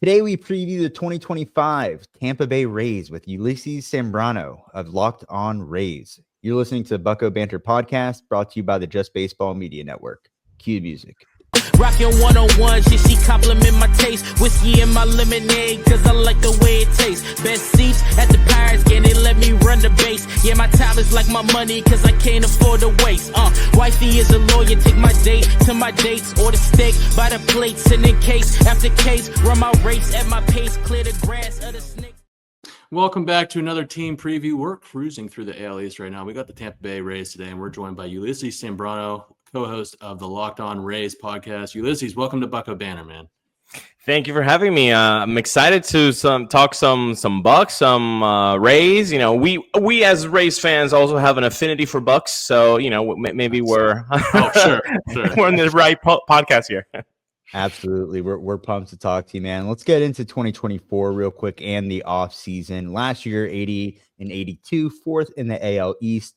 Today we preview the 2025 Tampa Bay Rays with Ulises Sambrano of Locked On Rays. You're listening to the Bucko Banter podcast brought to you by the Just Baseball Media Network. Cue the music. Rockin' 101, she compliment my taste. Whiskey in my lemonade, cause I like the way it tastes. Best seats at the Pirates game, they let me run the base. Yeah, my talent's like my money, cause I can't afford to waste. Wifey is a lawyer, take my date to my dates. Or the steak by the plates, and in case after case, run my race at my pace, clear the grass of the snake. Welcome back to another team preview. We're cruising through the AL East right now. We got the Tampa Bay Rays today, and we're joined by Ulises Sambrano, co-host of the Locked On Rays podcast. Ulises, welcome to Bucko Banner, man. Thank you for having me. I'm excited to talk some Bucks, some Rays. You know, we as Rays fans also have an affinity for Bucks, so you know maybe we're sure. we're in the right podcast here. Absolutely. We're pumped to talk to you, man. Let's get into 2024 real quick and the off season. Last year, 80 and 82, fourth in the AL East.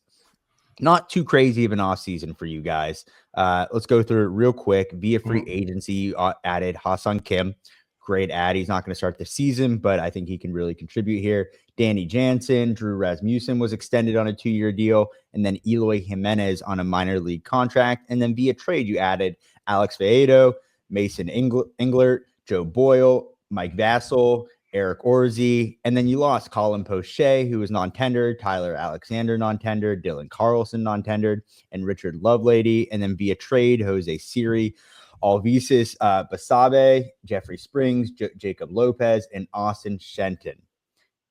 Not too crazy of an off season for you guys. Let's go through it real quick. Via free agency, you added Ha-Seong Kim. Great add. He's not going to start the season, but I think he can really contribute here. Danny Jansen, Drew Rasmussen was extended on a 2-year deal, and then Eloy Jimenez on a minor league contract. And then via trade, you added Alex Faedo, Mason Englert, Joe Boyle, Mike Vassell, Eric Orzi, and then you lost Colin Poche, who was non-tendered, Tyler Alexander non-tendered, Dylan Carlson non-tendered, and Richard Lovelady. And then via trade, Jose Siri, Alvises Basabe, Jeffrey Springs, Jacob Lopez, and Austin Shenton.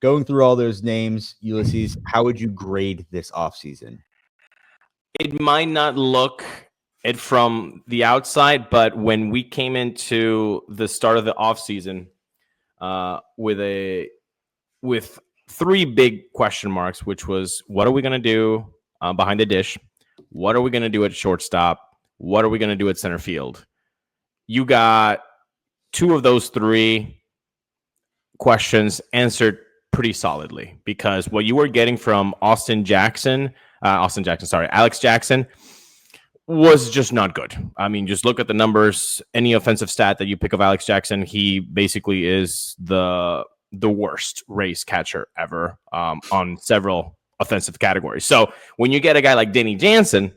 Going through all those names, Ulises, how would you grade this offseason? It might not look it from the outside, but when we came into the start of the offseason with three big question marks, which was what are we going to do behind the dish? What are we going to do at shortstop? What are we going to do at center field? You got two of those three questions answered pretty solidly, because what you were getting from Alex Jackson was just not good. I mean, just look at the numbers. Any offensive stat that you pick of Alex Jackson, he basically is the worst Rays catcher ever on several offensive categories. So when you get a guy like Danny Jansen,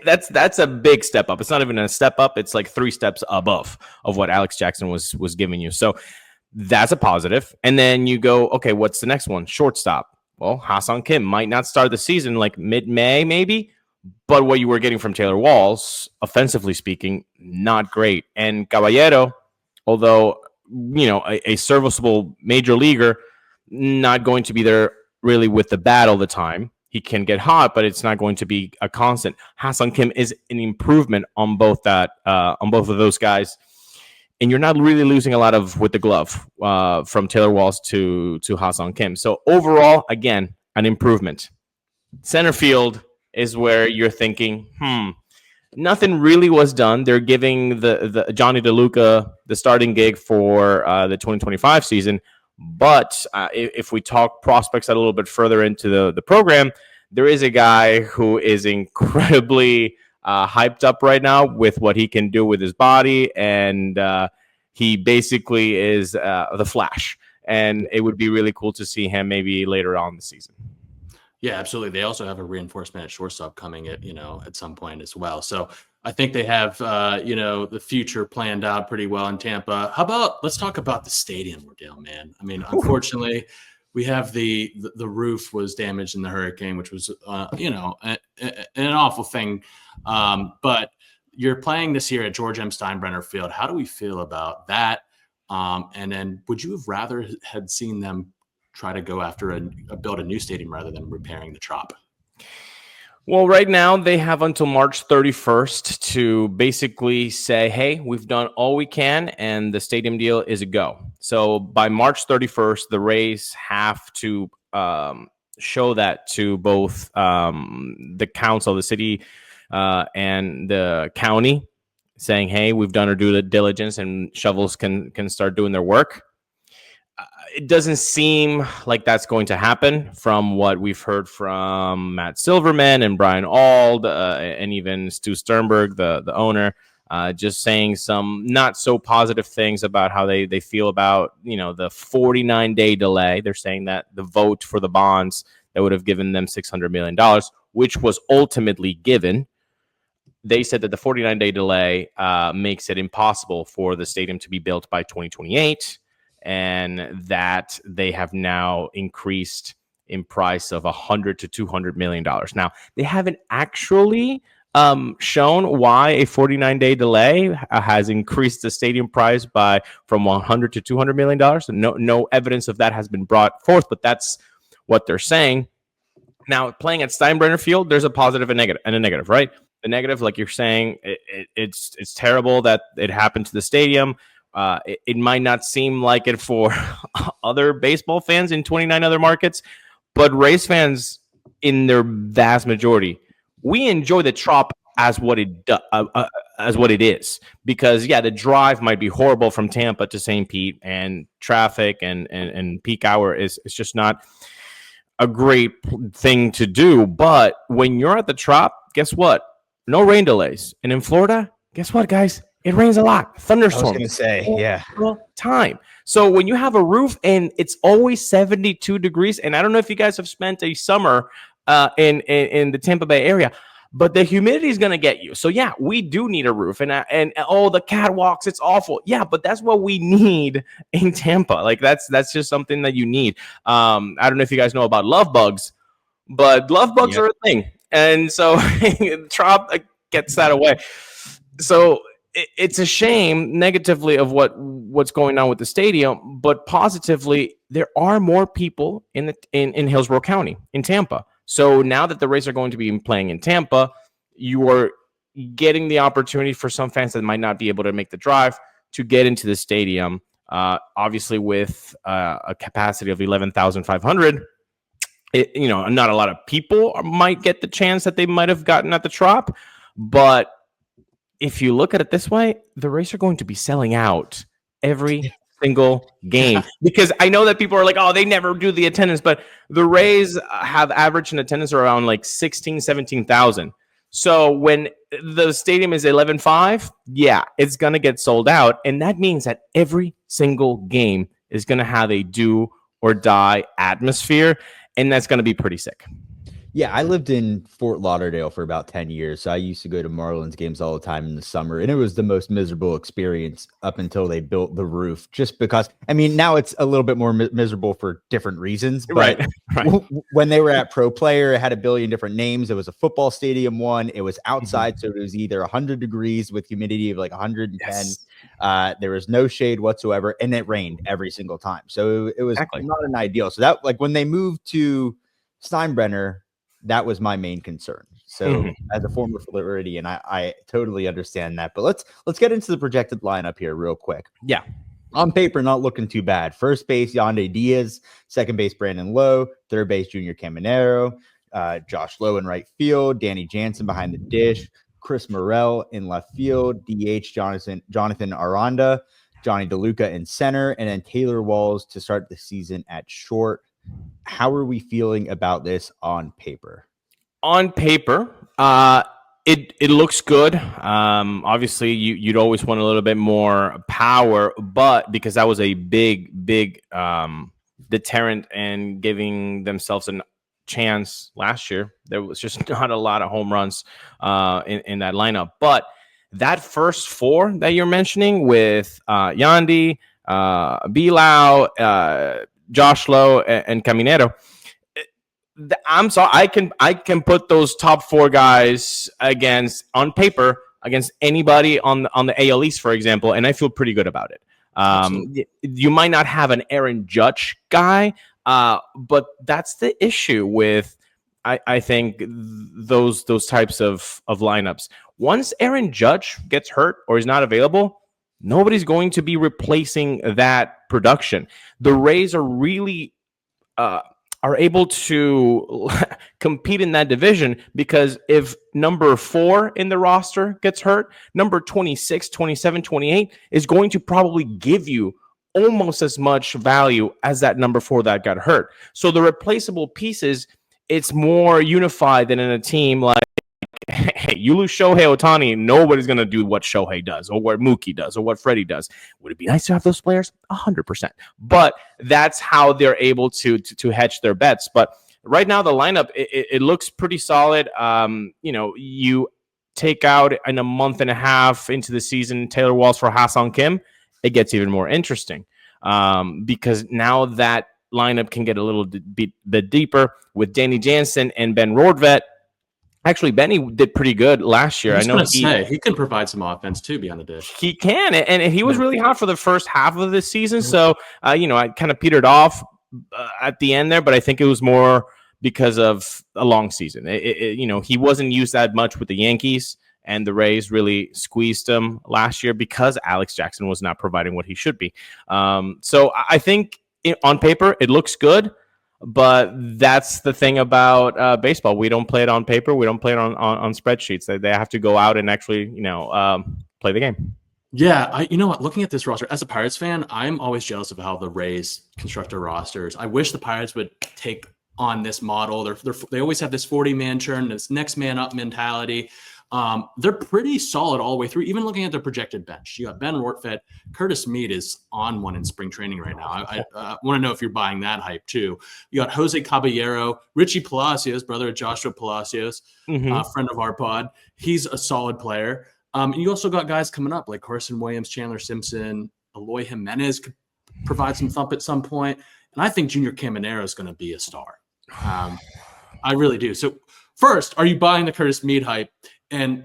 that's a big step up. It's not even a step up. It's like 3 steps above of what Alex Jackson was giving you. So that's a positive. And then you go, okay, what's the next one? Shortstop. Well, Ha-Seong Kim might not start the season like mid-May maybe, but what you were getting from Taylor Walls, offensively speaking, not great. And Caballero, although, you know, a serviceable major leaguer, not going to be there really with the bat all the time. He can get hot, but it's not going to be a constant. Ha-Seong Kim is an improvement on both of those guys. And you're not really losing a lot with the glove from Taylor Walls to Ha-Seong Kim. So overall, again, an improvement. Center field is where you're thinking, nothing really was done. They're giving the Johnny DeLuca the starting gig for the 2025 season. But if we talk prospects a little bit further into the program, there is a guy who is incredibly hyped up right now with what he can do with his body. And he basically is the Flash. And it would be really cool to see him maybe later on in the season. Yeah, absolutely. They also have a reinforcement at shortstop coming at some point as well. So I think they have, the future planned out pretty well in Tampa. How about, let's talk about the stadium ordeal, man. I mean, unfortunately, we have the roof was damaged in the hurricane, which was, an awful thing. But you're playing this year at George M. Steinbrenner Field. How do we feel about that? And then would you have rather had seen them try to go after build a new stadium rather than repairing the Trop? Well, right now they have until March 31st to basically say, hey, we've done all we can and the stadium deal is a go. So by March 31st, the Rays have to show that to both the council, the city, and the county, saying, hey, we've done our due diligence and shovels can start doing their work. It doesn't seem like that's going to happen from what we've heard from Matt Silverman and Brian Auld and even Stu Sternberg, the owner. just saying some not so positive things about how they feel about, the 49-day delay. They're saying that the vote for the bonds that would have given them $600 million, which was ultimately given. They said that the 49-day delay makes it impossible for the stadium to be built by 2028, and that they have now increased in price of $100 to $200 million. Now, they haven't actually shown why a 49-day delay has increased the stadium price from $100 to $200 million. No evidence of that has been brought forth, but that's what they're saying. Now, playing at Steinbrenner Field, there's a positive and a negative, right? The negative, like you're saying, it's terrible that it happened to the stadium. It might not seem like it for other baseball fans in 29 other markets, but Rays fans, in their vast majority, we enjoy the Trop as what it is. Because the drive might be horrible from Tampa to St. Pete, and traffic and peak hour is just not a great thing to do. But when you're at the Trop, guess what? No rain delays. And in Florida, guess what, guys? It rains a lot. Thunderstorms. I was going to say, yeah. Time. So when you have a roof and it's always 72 degrees, and I don't know if you guys have spent a summer in the Tampa Bay area, but the humidity is going to get you. So we do need a roof, and the catwalks, it's awful. Yeah, but that's what we need in Tampa. Like that's just something that you need. I don't know if you guys know about love bugs, but love bugs are a thing, and so Trop gets that away. So it's a shame negatively of what's going on with the stadium, but positively there are more people in Hillsborough County, in Tampa. So now that the Rays are going to be playing in Tampa, you are getting the opportunity for some fans that might not be able to make the drive to get into the stadium. Obviously, with a capacity of 11,500, not a lot of people might get the chance that they might have gotten at the Trop. But if you look at it this way, the Rays are going to be selling out every single game, because I know that people are like, oh, they never do the attendance, but the Rays have averaged in attendance around like 16, 17,000. So when the stadium is 11.5, it's going to get sold out. And that means that every single game is going to have a do or die atmosphere. And that's going to be pretty sick. Yeah, I lived in Fort Lauderdale for about 10 years. So I used to go to Marlins games all the time in the summer. And it was the most miserable experience up until they built the roof. Just because, now it's a little bit more miserable for different reasons. But right. When they were at Pro Player, it had a billion different names. It was a football stadium one. It was outside. So it was either 100 degrees with humidity of like 110. Yes. There was no shade whatsoever. And it rained every single time. So it was not an ideal. So that, like, when they moved to Steinbrenner, that was my main concern. So as a former Floridian, I totally understand that. But let's get into the projected lineup here real quick. Yeah. On paper, not looking too bad. First base, Yandy Diaz. Second base, Brandon Lowe. Third base, Junior Caminero. Josh Lowe in right field. Danny Jansen behind the dish. Chris Morrell in left field. DH, Jonathan Aranda. Johnny DeLuca in center. And then Taylor Walls to start the season at short. How are we feeling about this on paper? On paper, it looks good. Obviously, you'd always want a little bit more power, but because that was a big deterrent and giving themselves a chance last year, there was just not a lot of home runs in that lineup. But that first four that you're mentioning with Yandy, Bilao, Josh Lowe, and Caminero, I'm sorry, I can put those top four guys on paper against anybody on the AL East, for example, and I feel pretty good about it. You might not have an Aaron Judge guy, but that's the issue with I think those types of lineups. Once Aaron Judge gets hurt or is not available, nobody's going to be replacing that production. The Rays are really are able to compete in that division, because if number 4 in the roster gets hurt, number 26, 27, 28 is going to probably give you almost as much value as that number 4 that got hurt. So the replaceable pieces, it's more unified than in a team like hey, you lose Shohei Ohtani, nobody's going to do what Shohei does or what Mookie does or what Freddie does. Would it be nice to have those players? 100%. But that's how they're able to hedge their bets. But right now, the lineup, it looks pretty solid. You take out in a month and a half into the season Taylor Walls for Ha-Seong Kim, it gets even more interesting because now that lineup can get a little bit deeper with Danny Jansen and Ben Rordvet. Actually, Benny did pretty good last year. I know he can provide some offense too beyond the dish. He can, and he was really hot for the first half of the season. So, I kind of petered off at the end there, but I think it was more because of a long season. He wasn't used that much with the Yankees, and the Rays really squeezed him last year because Alex Jackson was not providing what he should be. So I think on paper it looks good. But that's the thing about baseball. We don't play it on paper. We don't play it on spreadsheets. They have to go out and actually, play the game. Yeah, you know what? Looking at this roster, as a Pirates fan, I'm always jealous of how the Rays construct their rosters. I wish the Pirates would take on this model. They always have this 40-man churn, this next man up mentality. They're pretty solid all the way through. Even looking at their projected bench, you got Ben Rortvedt, Curtis Mead is on one in spring training right now. I want to know if you're buying that hype too. You got Jose Caballero, Richie Palacios, brother of Joshua Palacios, friend of our pod. He's a solid player. And you also got guys coming up like Carson Williams, Chandler Simpson, Eloy Jimenez could provide some thump at some point. And I think Junior Caminero is going to be a star. I really do. So first, are you buying the Curtis Mead hype? And,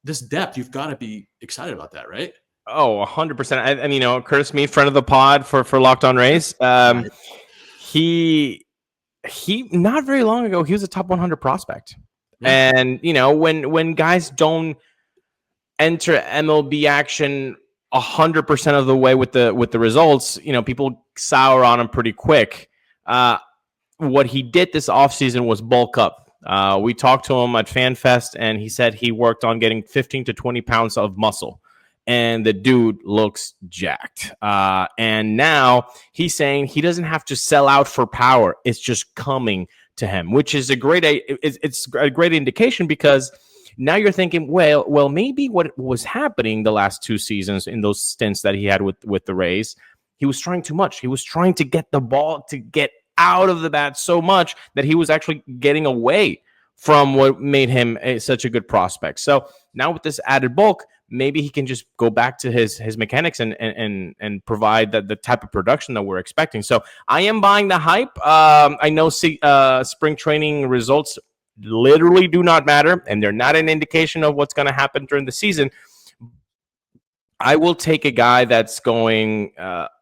this depth, you've got to be excited about that, right? Oh, 100%. I mean, Curtis Mead, friend of the pod for Locked On Rays. He not very long ago, he was a top 100 prospect. Yeah. And, when guys don't enter MLB action 100% of the way with the results, people sour on him pretty quick. What he did this offseason was bulk up. We talked to him at FanFest, and he said he worked on getting 15 to 20 pounds of muscle. And the dude looks jacked. And now he's saying he doesn't have to sell out for power. It's just coming to him, which is it's a great indication because now you're thinking, well, maybe what was happening the last two seasons in those stints that he had with the Rays, he was trying too much. He was trying to get the ball to get out of the bat so much that he was actually getting away from what made him such a good prospect. So now with this added bulk, maybe he can just go back to his mechanics and provide the type of production that we're expecting. So I am buying the hype. I know spring training results literally do not matter, and they're not an indication of what's going to happen during the season. I will take a guy that's going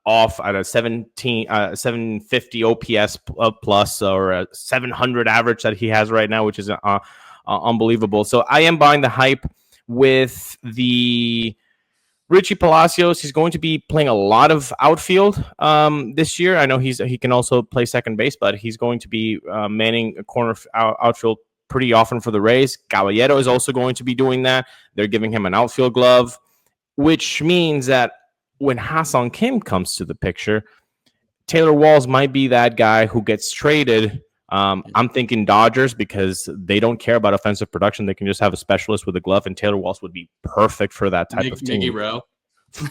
off at a 750 OPS plus or a 700 average that he has right now, which is unbelievable. So I am buying the hype with the Richie Palacios. He's going to be playing a lot of outfield this year. I know he can also play second base, but he's going to be manning a corner outfield pretty often for the Rays. Caballero is also going to be doing that. They're giving him an outfield glove, which means that when Ha-Seong Kim comes to the picture, Taylor Walls might be that guy who gets traded. I'm thinking Dodgers because they don't care about offensive production. They can just have a specialist with a glove, and Taylor Walls would be perfect for that type of team. Miggy Rowe.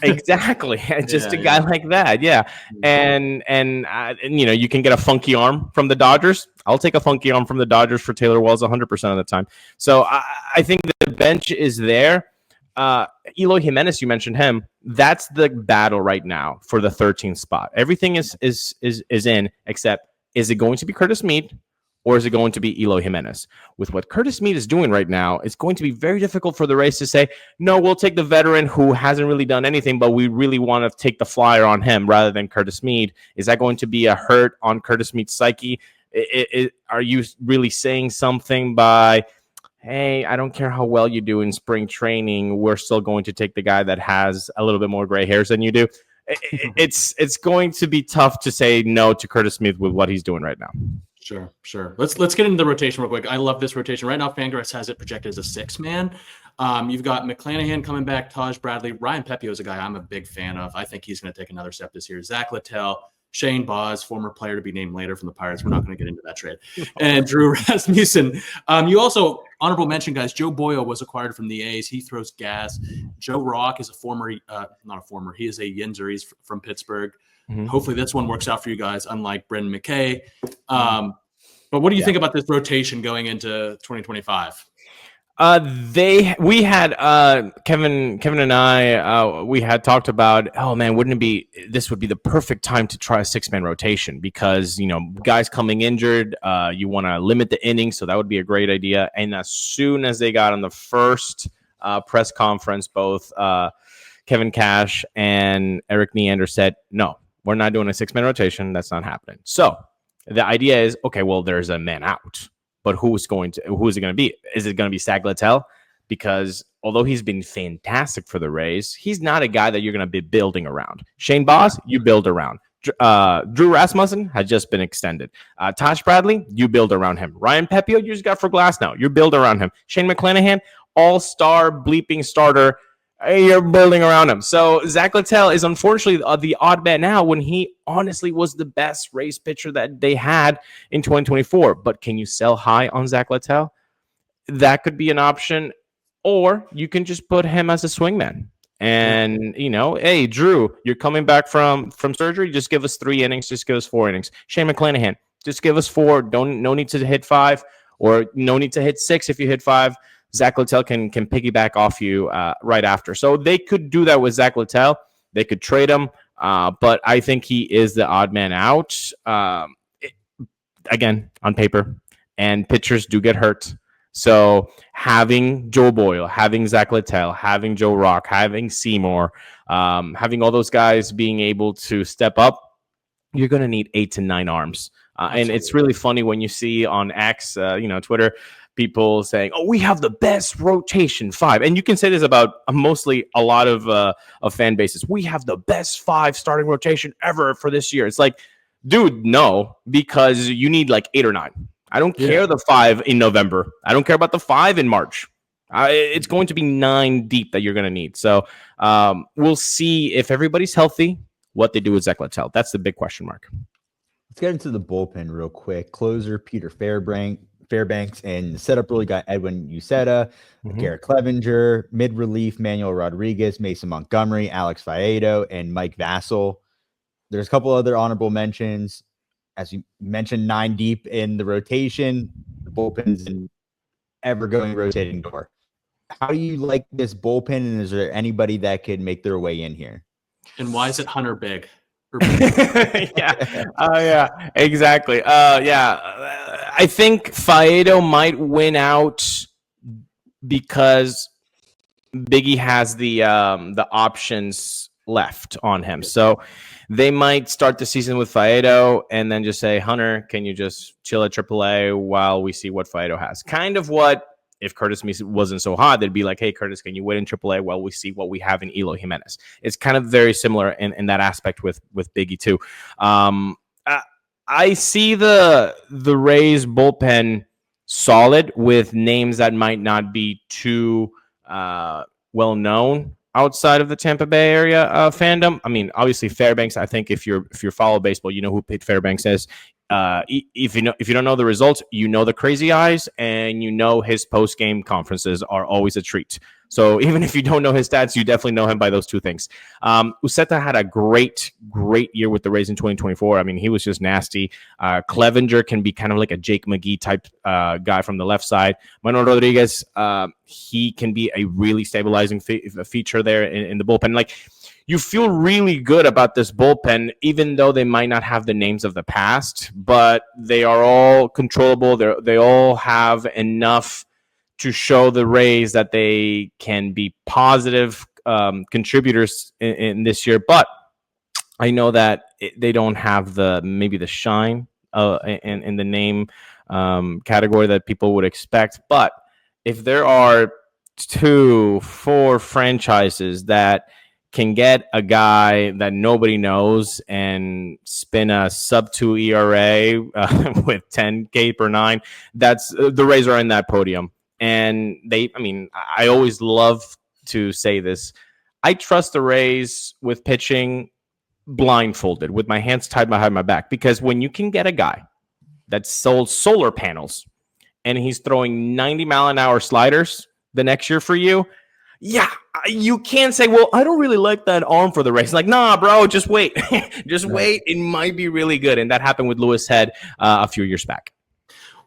Exactly. Just a guy like that. Yeah. And you can get a funky arm from the Dodgers. I'll take a funky arm from the Dodgers for Taylor Walls 100% of the time. So I think the bench is there. Eloy Jimenez, you mentioned him. That's the battle right now for the 13th spot. Everything is in, except is it going to be Curtis Mead or is it going to be Eloy Jimenez? With what Curtis Mead is doing right now, it's going to be very difficult for the Rays to say, no, we'll take the veteran who hasn't really done anything, but we really want to take the flyer on him rather than Curtis Mead. Is that going to be a hurt on Curtis Mead's psyche? Are you really saying something by, hey, I don't care how well you do in spring training, we're still going to take the guy that has a little bit more gray hairs than you do? It's going to be tough to say no to Curtis Mead with what he's doing right now. Sure. Let's get into the rotation real quick. I love this rotation. Right now, Fangraphs has it projected as a 6-man. You've got McClanahan coming back, Taj Bradley. Ryan Pepio is a guy I'm a big fan of. I think he's going to take another step this year. Zach Littell, Shane Baz, former player to be named later from the Pirates. We're not going to get into that trade. And Drew Rasmussen. You also, honorable mention, guys, Joe Boyle was acquired from the A's. He throws gas. Joe Rock is he is a Yinzer. He's from Pittsburgh. Mm-hmm. Hopefully this one works out for you guys, unlike Brendan McKay. But what do you think about this rotation going into 2025? We had Kevin and I we had talked about, oh man, this would be the perfect time to try a 6-man rotation because, you know, guys coming injured, you want to limit the innings, so that would be a great idea. And as soon as they got on the first press conference, both Kevin Cash and Eric Neander said, no, we're not doing a 6-man rotation. That's not happening. So the idea is, okay, well, there's a man out. But who is it going to be? Is it going to be Zach Littell? Because although he's been fantastic for the Rays, he's not a guy that you're going to be building around. Shane Baz, you build around. Drew Rasmussen has just been extended. Tosh Bradley, you build around him. Ryan Pepio, you just got for Glass now. You build around him. Shane McClanahan, all-star bleeping starter. You're building around him. So Zach Littell is unfortunately the odd man out when he honestly was the best Rays pitcher that they had in 2024. But can you sell high on Zach Littell? That could be an option. Or you can just put him as a swingman. And, you know, hey, Drew, you're coming back from surgery. Just give us 3 innings. Just give us 4 innings. Shane McClanahan, just give us 4. No need to hit 5 or no need to hit 6 if you hit 5. Zach Littell can piggyback off you right after. So they could do that with Zach Littell. They could trade him, but I think he is the odd man out. Again, on paper, and pitchers do get hurt. So having Joe Boyle, having Zach Littell, having Joe Rock, having Seymour, having all those guys being able to step up, you're going to need 8 to 9 arms. And it's really funny when you see on X, Twitter, people saying, "Oh, we have the best rotation 5," and you can say this about mostly a lot of fan bases. We have the best 5 starting rotation ever for this year. It's like, dude, no, because you need like 8 or 9. I don't care the 5 in November. I don't care about the 5 in March. It's going to be 9 deep that you're going to need. So we'll see if everybody's healthy, what they do with Zach Littell. That's the big question mark. Let's get into the bullpen real quick. Closer Peter Fairbanks, and the setup really got Edwin Uceta, Garrett Clevenger, mid-relief Manuel Rodriguez, Mason Montgomery, Alex Faedo, and Mike Vassell. There's a couple other honorable mentions. As you mentioned, 9 deep in the rotation. The bullpen's an ever-going rotating door. How do you like this bullpen, and is there anybody that could make their way in here? And why is it Hunter Big? Yeah, exactly. I think Faedo might win out because Biggie has the options left on him. So they might start the season with Faedo and then just say, Hunter, can you just chill at AAA while we see what Faedo has? Kind of what if Curtis wasn't so hot, they'd be like, hey, Curtis, can you wait in AAA while we see what we have in Eloy Jimenez? It's kind of very similar in that aspect with Biggie too. I see the Rays bullpen solid with names that might not be too well known outside of the Tampa Bay area fandom. I mean, obviously Fairbanks. I think if you follow baseball, you know who Pete Fairbanks is. If you don't know the results, you know the crazy eyes, and you know his post game conferences are always a treat. So even if you don't know his stats, you definitely know him by those 2 things. Uceta had a great year with the Rays in 2024. I mean, he was just nasty. Clevenger can be kind of like a Jake McGee type guy from the left side. Manuel Rodriguez, he can be a really stabilizing feature there in the bullpen. Like, you feel really good about this bullpen, even though they might not have the names of the past, but they are all controllable. They all have enough to show the Rays that they can be positive contributors in this year. But I know that they don't have maybe the shine in the name category that people would expect. But if there are 2-4 franchises that can get a guy that nobody knows and spin a sub-2 ERA with 10K per 9, that's the Rays are in that podium. And I always love to say this. I trust the Rays with pitching, blindfolded with my hands tied behind my back, because when you can get a guy that sells solar panels and he's throwing 90-mile-an-hour sliders the next year for you, yeah, you can't say, well, I don't really like that arm for the race. Like, nah, bro, just wait. Just wait. It might be really good. And that happened with Lewis Head a few years back.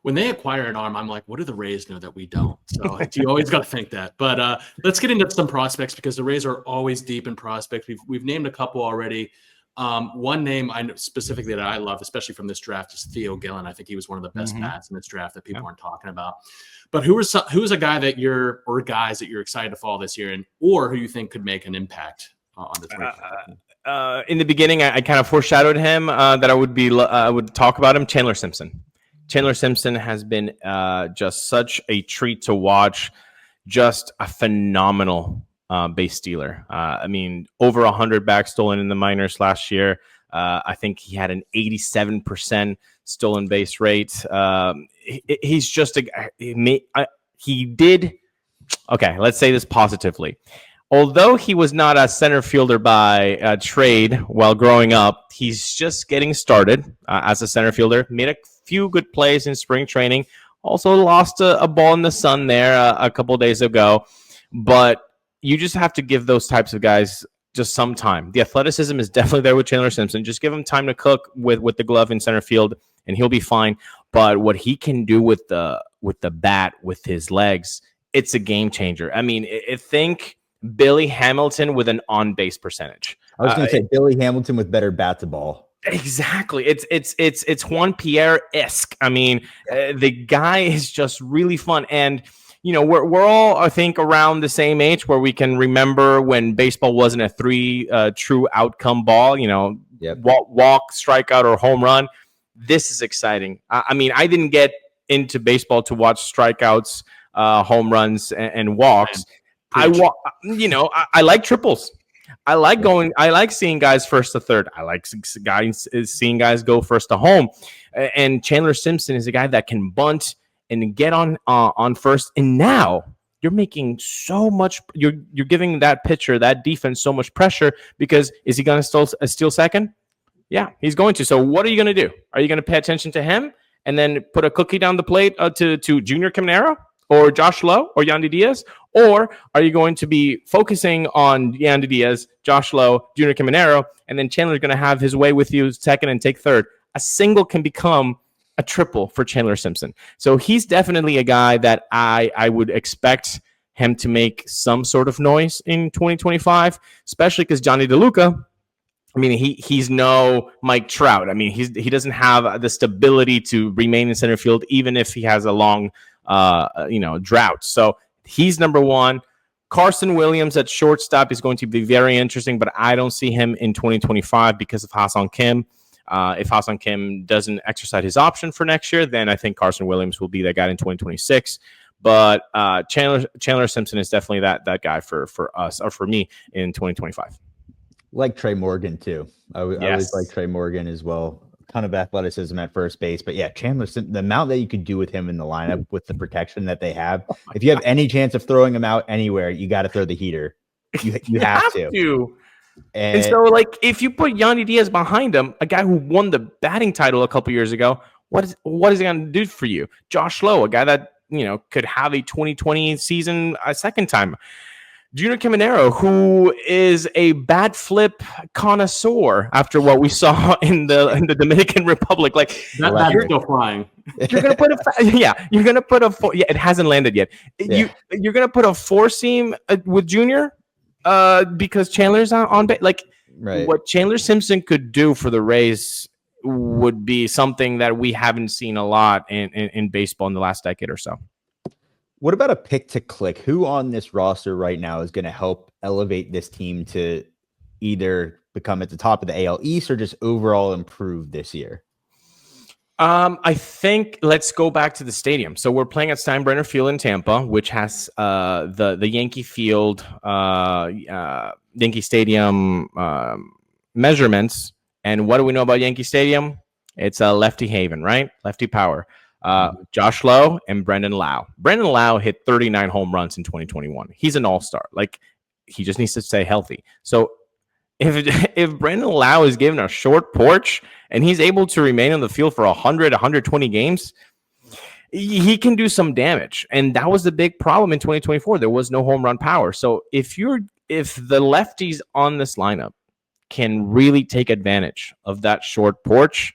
When they acquire an arm, I'm like, what do the Rays know that we don't? So you always got to think that. But let's get into some prospects, because the Rays are always deep in prospects. We've named a couple already. One name I know specifically that I love, especially from this draft, is Theo Gillen. I think he was one of the best bats in this draft that people aren't talking about. But who's a guy that or guys that you're excited to follow this year, or who you think could make an impact on the team? In the beginning, I kind of foreshadowed him that I would talk about him. Chandler Simpson. Chandler Simpson has been just such a treat to watch. Just a phenomenal base stealer. I mean, over 100 bags stolen in the minors last year. I think he had an 87% stolen base rate. He's just he did. Okay, let's say this positively. Although he was not a center fielder by trade while growing up, he's just getting started as a center fielder. Made a few good plays in spring training. Also lost a ball in the sun there a couple days ago. But you just have to give those types of guys just some time. The athleticism is definitely there with Chandler Simpson. Just give him time to cook with the glove in center field, and he'll be fine. But what he can do with the bat, with his legs, it's a game changer. I mean, think Billy Hamilton with an on-base percentage. I was going to say Billy Hamilton with better bat to ball. Exactly. It's Juan Pierre-esque. I mean, the guy is just really fun. And, you know, we're all, I think, around the same age where we can remember when baseball wasn't a three true outcome ball, you know, walk, strikeout, or home run. This is exciting. I mean, I didn't get into baseball to watch strikeouts, home runs, and walks. I like triples. I like seeing guys first to third. I like seeing guys go first to home. And Chandler Simpson is a guy that can bunt and get on first. And now you're making so much. You're giving that pitcher, that defense, so much pressure, because is he going to steal second? Yeah, he's going to. So what are you going to do? Are you going to pay attention to him and then put a cookie down the plate to Junior Caminero or Josh Lowe or Yandy Diaz? Or are you going to be focusing on Yandy Diaz, Josh Lowe, Junior Caminero, and then Chandler's going to have his way with you second and take third? A single can become a triple for Chandler Simpson. So he's definitely a guy that I would expect him to make some sort of noise in 2025, especially because Johnny DeLuca, I mean, he's no Mike Trout. I mean, he doesn't have the stability to remain in center field, even if he has a long drought. So he's number one. Carson Williams at shortstop is going to be very interesting, but I don't see him in 2025 because of Ha-Seong Kim. If Ha-Seong Kim doesn't exercise his option for next year, then I think Carson Williams will be that guy in 2026. But Chandler Simpson is definitely that guy for us, or for me, in 2025. Like Trey Morgan too. I always like Trey Morgan as well. A ton of athleticism at first base, but yeah, Chandler, the amount that you could do with him in the lineup with the protection that they have. If you have any chance of throwing him out anywhere, you got to throw the heater. You have to. And so, like, if you put Yandy Diaz behind him, a guy who won the batting title a couple years ago, what is he going to do for you? Josh Lowe, a guy that could have a 2020 season a second time. Junior Caminero, who is a bat flip connoisseur after what we saw in the Dominican Republic, like you're still flying. You're gonna put it hasn't landed yet. Yeah. You're gonna put a four seam with Junior, because Chandler's on base. Like, right. What Chandler Simpson could do for the Rays would be something that we haven't seen a lot in baseball in the last decade or so. What about a pick to click? Who on this roster right now is going to help elevate this team to either become at the top of the AL East or just overall improve this year? I think let's go back to the stadium. So we're playing at Sambrano Field in Tampa, which has the Yankee Field, Yankee Stadium measurements. And what do we know about Yankee Stadium? It's a lefty haven, right? Lefty power. Josh Lowe and Brendan Lau. Brendan Lau hit 39 home runs in 2021. He's an all-star. Like, he just needs to stay healthy. So if Brandon Lau is given a short porch and he's able to remain on the field for 100, 120 games, he can do some damage. And that was the big problem in 2024. There was no home run power. So if the lefties on this lineup can really take advantage of that short porch,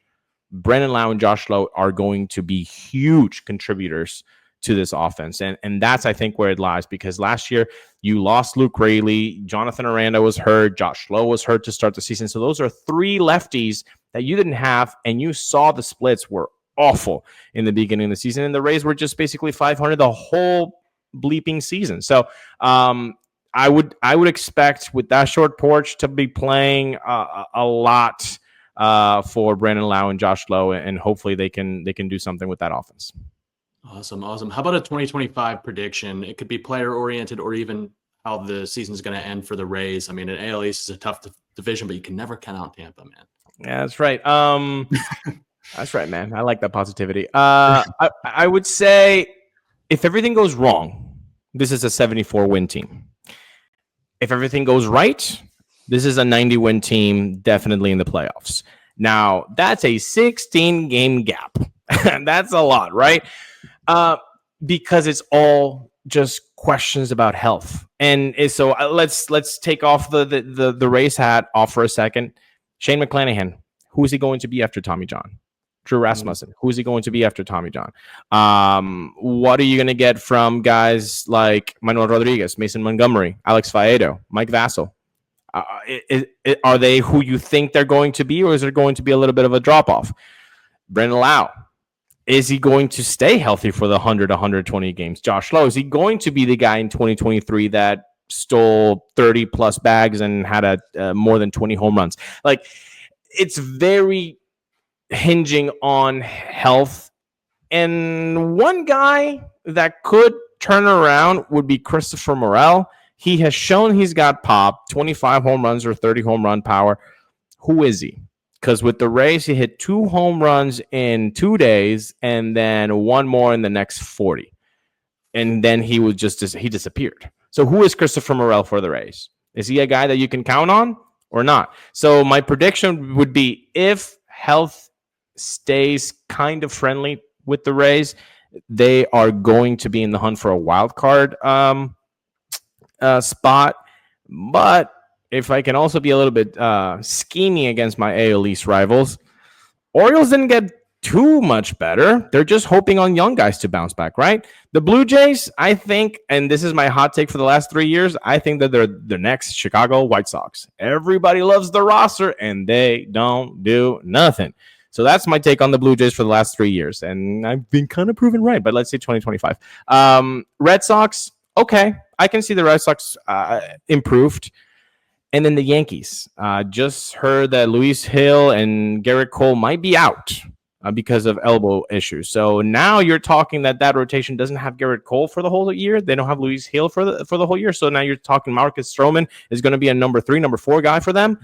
Brandon Lau and Josh Lowe are going to be huge contributors to this offense. And that's, I think, where it lies, because last year you lost Luke Raley, Jonathan Aranda was hurt, Josh Lowe was hurt to start the season. So those are three lefties that you didn't have, and you saw the splits were awful in the beginning of the season, and the Rays were just basically 500 the whole bleeping season. So I would expect with that short porch to be playing a lot for Brandon Lau and Josh Lowe, and hopefully they can do something with that offense. Awesome. How about a 2025 prediction? It could be player oriented or even how the season is going to end for the Rays. I mean, an AL East is a tough division, but you can never count out Tampa, man. Yeah, that's right. That's right, man. I like that positivity. I would say if everything goes wrong, this is a 74-win team. If everything goes right, this is a 90-win team, definitely in the playoffs. Now, that's a 16-game gap. That's a lot, right? Because it's all just questions about health. And so let's take off the Rays hat off for a second. Shane McClanahan, who is he going to be after Tommy John? Drew Rasmussen, who is he going to be after Tommy John? What are you going to get from guys like Manuel Rodriguez, Mason Montgomery, Alex Faedo, Mike Vassell? Are they who you think they're going to be, or is there going to be a little bit of a drop-off? Brandon Lau, is he going to stay healthy for the 100, 120 games? Josh Lowe, is he going to be the guy in 2023 that stole 30-plus bags and had more than 20 home runs? Like, it's very hinging on health. And one guy that could turn around would be Christopher Morel. He has shown he's got pop, 25 home runs or 30 home run power. Who is he? Because with the Rays, he hit 2 home runs in 2 days and then one more in the next 40. And then he disappeared. So who is Christopher Morel for the Rays? Is he a guy that you can count on or not? So my prediction would be if health stays kind of friendly with the Rays, they are going to be in the hunt for a wild card spot. But if I can also be a little bit scheming against my AL East rivals, Orioles didn't get too much better. They're just hoping on young guys to bounce back, right? The Blue Jays, I think, and this is my hot take for the last 3 years, I think that they're the next Chicago White Sox. Everybody loves the roster, and they don't do nothing. So that's my take on the Blue Jays for the last 3 years, and I've been kind of proven right, but let's say 2025. Red Sox, okay. I can see the Red Sox improved. And then the Yankees. Just heard that Luis Hill and Garrett Cole might be out because of elbow issues. So now you're talking that rotation doesn't have Garrett Cole for the whole year. They don't have Luis Hill for the whole year. So now you're talking Marcus Stroman is going to be a number 3, number 4 guy for them.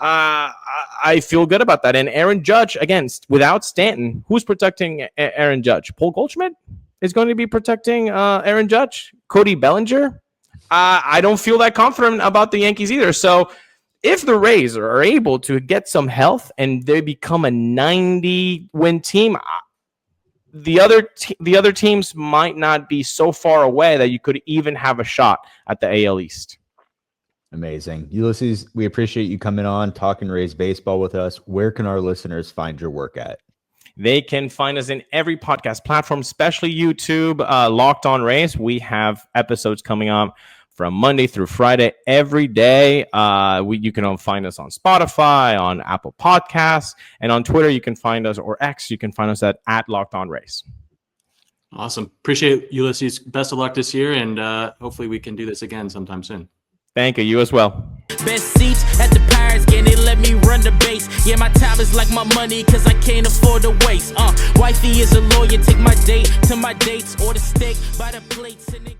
I feel good about that. And Aaron Judge, again, without Stanton, who's protecting Aaron Judge? Paul Goldschmidt is going to be protecting Aaron Judge. Cody Bellinger. I don't feel that confident about the Yankees either. So if the Rays are able to get some health and they become a 90-win team, the other teams might not be so far away that you could even have a shot at the AL East. Amazing. Ulises, we appreciate you coming on, talking Rays baseball with us. Where can our listeners find your work at? They can find us in every podcast platform, especially YouTube, Locked On Rays. We have episodes coming up from Monday through Friday every day. You can find us on Spotify, on Apple Podcasts, and on Twitter you can find us, or X, you can find us at Locked On Rays. Awesome. Appreciate Ulises. Best of luck this year, and hopefully we can do this again sometime soon. Thank you. You as well. Best seats at the Pirates game, they let me run the base. Yeah, my time is like my money, cause I can't afford to waste. Wifey is a lawyer, take my date to my dates, or the steak by the plates. And